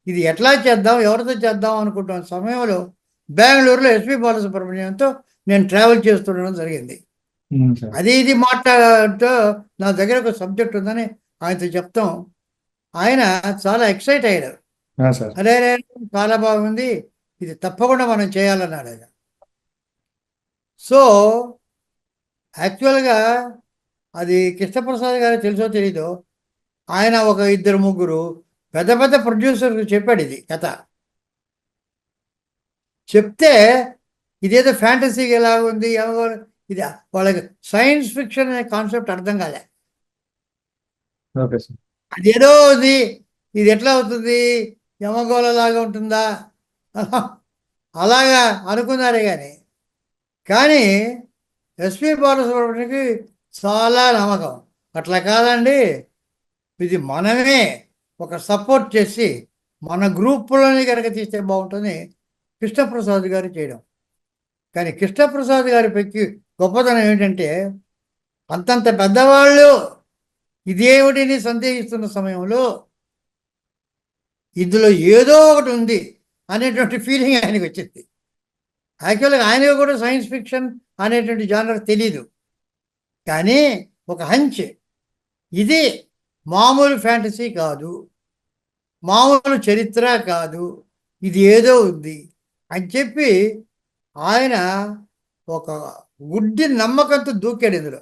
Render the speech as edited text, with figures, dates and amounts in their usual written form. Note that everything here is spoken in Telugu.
ఇది ఎట్లా చేద్దాం, ఎవరితో చేద్దాం అనుకుంటున్న సమయంలో బెంగళూరులో ఎస్పి బాలసుబ్రహ్మణ్యంతో నేను ట్రావెల్ చేస్తుండడం జరిగింది. సార్. అది ఇది మాట్లాడుతూ నా దగ్గర ఒక సబ్జెక్ట్ ఉందని ఆయనతో చెప్తాం. ఆయన చాలా ఎక్సైట్ అయ్యాడు. సార్. అరే రే, చాలా బాగుంది, ఇది తప్పకుండా మనం చేయాలన్నాడు ఆయన. సో యాక్చువల్గా అది కృష్ణప్రసాద్ గారు తెలుసో తెలీదో, ఆయన ఒక ఇద్దరు ముగ్గురు పెద్ద పెద్ద ప్రొడ్యూసర్కి చెప్పాడు ఇది కథ. చెప్తే ఇదేదో ఫ్యాంటసీగా ఎలా ఉంది, ఇది వాళ్ళకి సైన్స్ ఫిక్షన్ అనే కాన్సెప్ట్ అర్థం కాలే. Okay sir. అదేదో ఉంది, ఇది ఎట్లా అవుతుంది, యమగోళ లాగా ఉంటుందా అలాగా అనుకున్నారే కానీ ఎస్పి బాలసుబ్రహ్మణ్యంకి చాలా నమ్మకం. అట్లా కాదండి, ఇది మనమే ఒక సపోర్ట్ చేసి మన గ్రూపులోనే కనుక తీస్తే బాగుంటుంది కృష్ణప్రసాద్ గారు చేయడం. కానీ కృష్ణప్రసాద్ గారి పెక్కి గొప్పతనం ఏంటంటే, అంతంత పెద్దవాళ్ళు ఇదేమిటిని సందేహిస్తున్న సమయంలో ఇందులో ఏదో ఒకటి ఉంది అనేటువంటి ఫీలింగ్ ఆయనకు వచ్చింది. యాక్చువల్గా ఆయనకు కూడా సైన్స్ ఫిక్షన్ అనేటువంటి జానర్ తెలీదు, కానీ ఒక హంచ్, ఇది మామూలు ఫ్యాంటసీ కాదు, మామూలు చరిత్ర కాదు, ఇది ఏదో ఉంది అని చెప్పి ఆయన ఒక గుడ్డి నమ్మకంతో దూకాడు ఇందులో.